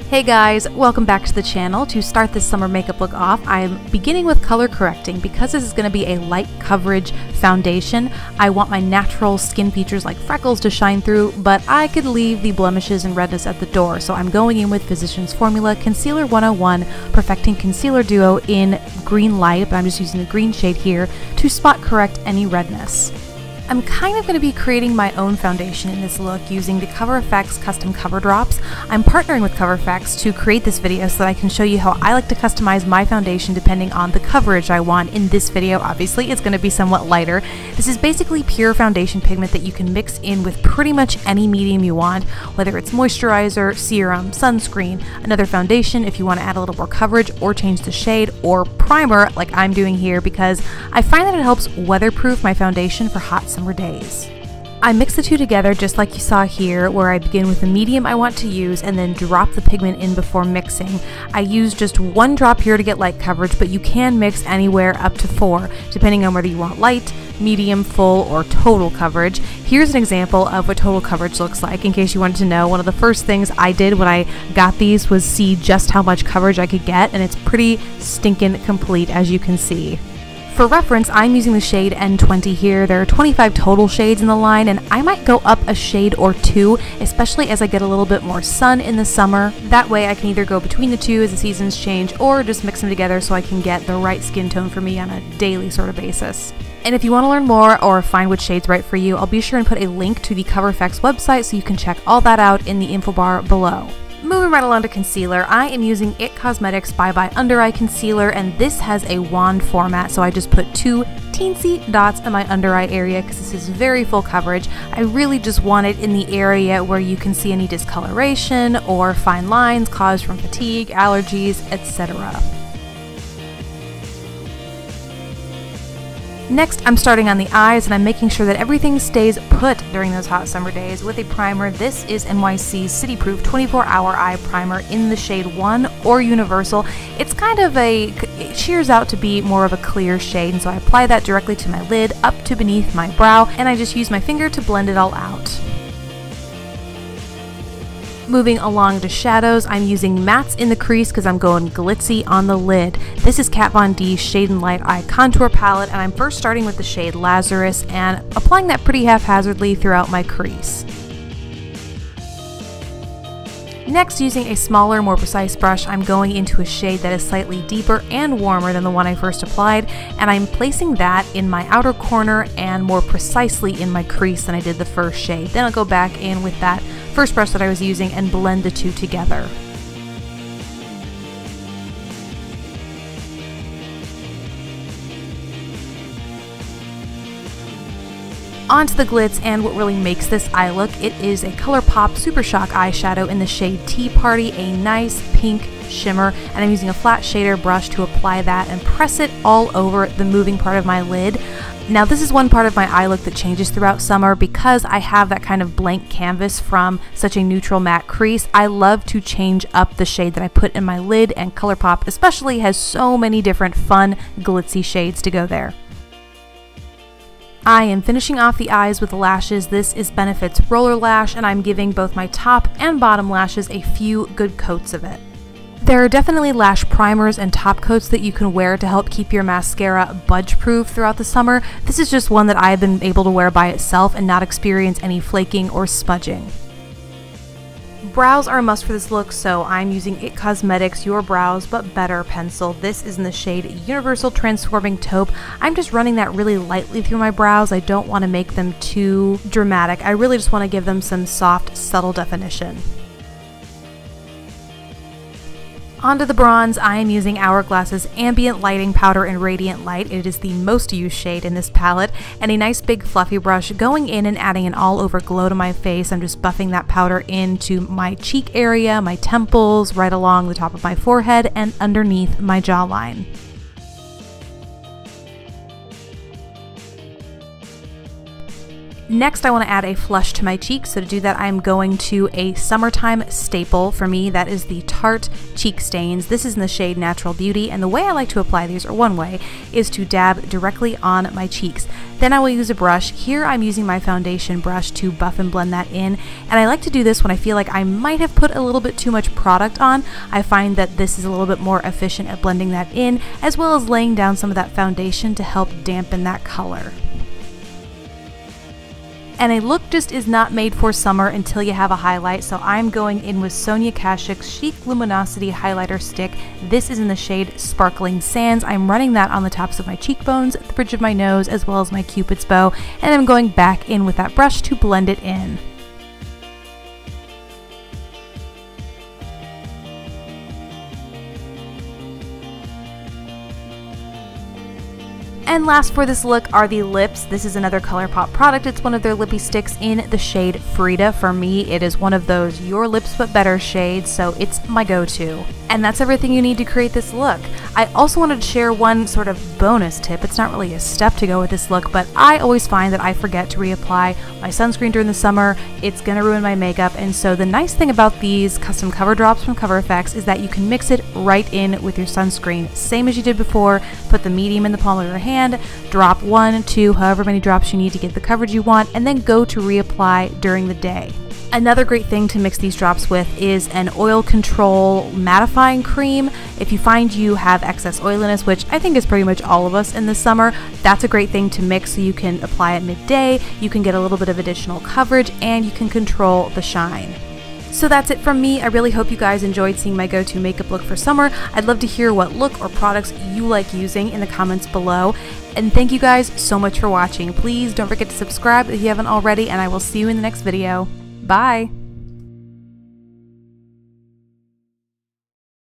Hey guys, welcome back to the channel. To start this summer makeup look off, I'm beginning with color correcting. Because this is going to be a light coverage foundation, I want my natural skin features like freckles to shine through, but I could leave the blemishes and redness at the door. So I'm going in with Physicians Formula Concealer 101 Perfecting Concealer Duo in Green Light, but I'm just using the green shade here to spot correct any redness. I'm kind of going to be creating my own foundation in this look using the Cover FX custom cover drops. I'm partnering with Cover FX to create this video so that I can show you how I like to customize my foundation depending on the coverage I want. In this video, obviously, it's going to be somewhat lighter. This is basically pure foundation pigment that you can mix in with pretty much any medium you want, whether it's moisturizer, serum, sunscreen, another foundation if you want to add a little more coverage or change the shade, or primer like I'm doing here because I find that it helps weatherproof my foundation for hot summer days. I mix the two together just like you saw here, where I begin with the medium I want to use and then drop the pigment in before mixing. I use just one drop here to get light coverage, but you can mix anywhere up to 4, depending on whether you want light, medium, full, or total coverage. Here's an example of what total coverage looks like, in case you wanted to know. One of the first things I did when I got these was see just how much coverage I could get, and it's pretty stinking complete, as you can see. For reference, I'm using the shade N20 here. There are 25 total shades in the line, and I might go up a shade or 2, especially as I get a little bit more sun in the summer. That way I can either go between the two as the seasons change, or just mix them together so I can get the right skin tone for me on a daily sort of basis. And if you want to learn more or find which shade's right for you, I'll be sure and put a link to the Cover FX website so you can check all that out in the info bar below. Moving right along to concealer, I am using IT Cosmetics by Undereye Concealer, and this has a wand format, so I just put 2 teensy dots in my under eye area because this is very full coverage. I really just want it in the area where you can see any discoloration or fine lines caused from fatigue, allergies, etc. Next, I'm starting on the eyes, and I'm making sure that everything stays put during those hot summer days with a primer. This is NYC's City Proof 24-Hour Eye Primer in the shade 1 or Universal. It's kind of it shears out to be more of a clear shade, and so I apply that directly to my lid, up to beneath my brow, and I just use my finger to blend it all out. Moving along to shadows, I'm using mattes in the crease because I'm going glitzy on the lid. This is Kat Von D's Shade+Light Eye Contour Palette, and I'm first starting with the shade Lazarus and applying that pretty haphazardly throughout my crease. Next, using a smaller, more precise brush, I'm going into a shade that is slightly deeper and warmer than the one I first applied, and I'm placing that in my outer corner and more precisely in my crease than I did the first shade. Then I'll go back in with that first brush that I was using and blend the two together. Onto the glitz and what really makes this eye look. It is a Colourpop Super Shock eyeshadow in the shade Tea Party, a nice pink shimmer, and I'm using a flat shader brush to apply that and press it all over the moving part of my lid. Now, this is one part of my eye look that changes throughout summer because I have that kind of blank canvas from such a neutral matte crease. I love to change up the shade that I put in my lid, and Colourpop especially has so many different fun glitzy shades to go there. I am finishing off the eyes with lashes. This is Benefit's Roller Lash, and I'm giving both my top and bottom lashes a few good coats of it. There are definitely lash primers and top coats that you can wear to help keep your mascara budge-proof throughout the summer. This is just one that I've been able to wear by itself and not experience any flaking or smudging. Brows are a must for this look, so I'm using IT Cosmetics Your Brows But Better pencil. This is in the shade Universal Transforming Taupe. I'm just running that really lightly through my brows. I don't want to make them too dramatic. I really just want to give them some soft, subtle definition. Onto the bronze, I am using Hourglass's Ambient Lighting Powder in Radiant Light. It is the most used shade in this palette, and a nice big fluffy brush going in and adding an all-over glow to my face. I'm just buffing that powder into my cheek area, my temples, right along the top of my forehead, and underneath my jawline. Next, I want to add a flush to my cheeks, so to do that I'm going to a summertime staple for me. That is the Tarte Cheek Stains. This is in the shade Natural Beauty, and the way I like to apply these, or one way, is to dab directly on my cheeks. Then I will use a brush. Here I'm using my foundation brush to buff and blend that in, and I like to do this when I feel like I might have put a little bit too much product on. I find that this is a little bit more efficient at blending that in, as well as laying down some of that foundation to help dampen that color. And a look just is not made for summer until you have a highlight, so I'm going in with Sonia Kashuk's Chic Luminosity Highlighter Stick. This is in the shade Sparkling Sands. I'm running that on the tops of my cheekbones, the bridge of my nose, as well as my Cupid's bow, and I'm going back in with that brush to blend it in. And last for this look are the lips. This is another Colourpop product. It's one of their Lippie sticks in the shade Frida. For me, it is one of those Your Lips But Better shades, so it's my go-to. And that's everything you need to create this look. I also wanted to share one sort of bonus tip. It's not really a step to go with this look, but I always find that I forget to reapply my sunscreen during the summer. It's gonna ruin my makeup, and so the nice thing about these custom cover drops from Cover FX is that you can mix it right in with your sunscreen. Same as you did before, put the medium in the palm of your hand, drop 1, 2, however many drops you need to get the coverage you want, and then go to reapply during the day. Another great thing to mix these drops with is an oil control mattifying cream. If you find you have excess oiliness, which I think is pretty much all of us in the summer, that's a great thing to mix so you can apply it midday, you can get a little bit of additional coverage, and you can control the shine. So that's it from me. I really hope you guys enjoyed seeing my go-to makeup look for summer. I'd love to hear what look or products you like using in the comments below. And thank you guys so much for watching. Please don't forget to subscribe if you haven't already, and I will see you in the next video. Bye!